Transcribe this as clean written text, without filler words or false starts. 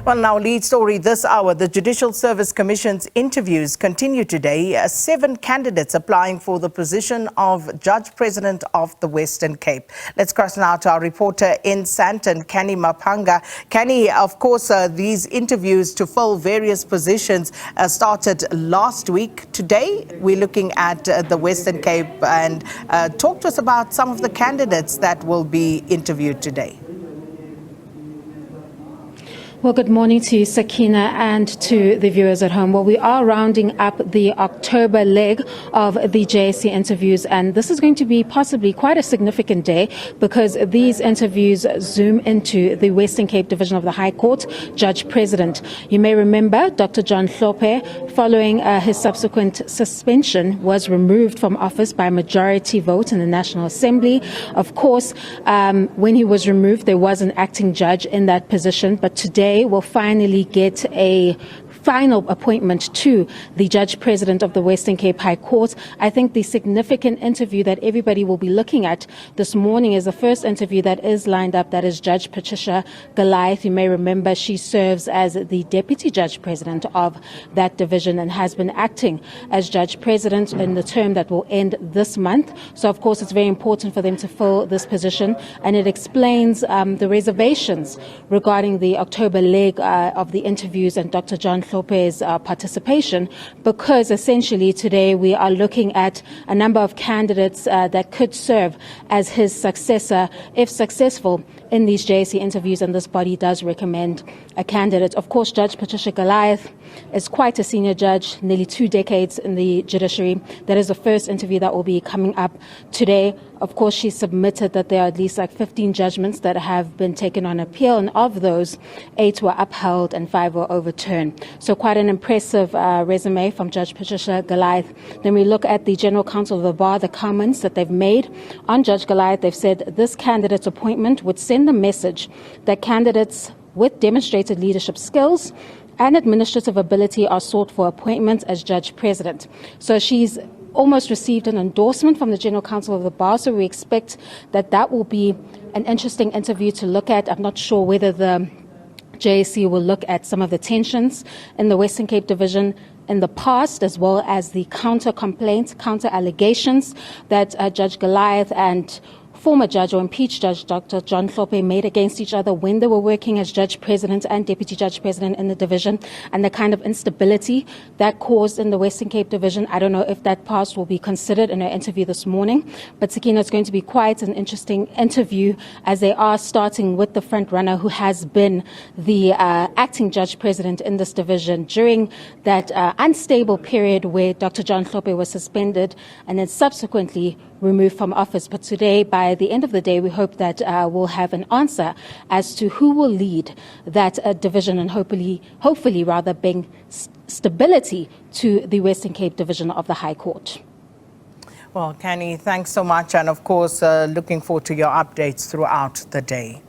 Well, now, lead story this hour. The Judicial Service Commission's interviews continue today. 7 candidates applying for the position of Judge President of the Western Cape. Let's cross now to our reporter in Sandton, Canny Maphanga. Canny, of course, these interviews to fill various positions started last week. Today, we're looking at the Western Cape, and talk to us about some of the candidates that will be interviewed today. Well, good morning to you, Sakina, and to the viewers at home. Well, we are rounding up the October leg of the JSC interviews, and this is going to be possibly quite a significant day because these interviews zoom into the Western Cape Division of the High Court Judge President. You may remember Dr. John Hlophe, following his subsequent suspension, was removed from office by majority vote in the National Assembly. Of course, when he was removed, there was an acting judge in that position, but today we'll finally get a final appointment to the Judge President of the Western Cape High Court. I think the significant interview that everybody will be looking at this morning is the first interview that is lined up. That is Judge Patricia Goliath. You may remember she serves as the Deputy Judge President of that division and has been acting as Judge President in the term that will end this month. So, of course, it's very important for them to fill this position, and it explains the reservations regarding the October leg of the interviews and Dr. John Hlophe's participation, because essentially today we are looking at a number of candidates that could serve as his successor if successful in these JSC interviews, and this body does recommend a candidate. Of course, Judge Patricia Goliath is quite a senior judge, nearly 2 decades in the judiciary. That is the first interview that will be coming up today. Of course, she submitted that there are at least 15 judgments that have been taken on appeal, and of those, 8 were upheld and 5 were overturned. So quite an impressive resume from Judge Patricia Goliath. Then we look at the General Counsel of the Bar, the comments that they've made on Judge Goliath. They've said this candidate's appointment would send the message that candidates with demonstrated leadership skills and administrative ability are sought for appointment as Judge President. So she's almost received an endorsement from the General Counsel of the Bar, so we expect that that will be an interesting interview to look at. I'm not sure whether the JSC will look at some of the tensions in the Western Cape Division in the past, as well as the counter-complaints, counter-allegations that Judge Goliath and former judge or impeached judge Dr. John Hlophe made against each other when they were working as Judge President and Deputy Judge President in the division, and the kind of instability that caused in the Western Cape Division. I don't know if that past will be considered in our interview this morning, but Sakina, it's going to be quite an interesting interview as they are starting with the front runner who has been the acting Judge President in this division during that unstable period where Dr. John Hlophe was suspended and then subsequently removed from office. But today, by the end of the day, we hope that we'll have an answer as to who will lead that division and hopefully bring stability to the Western Cape Division of the High Court. Well, Canny, thanks so much, and of course, looking forward to your updates throughout the day.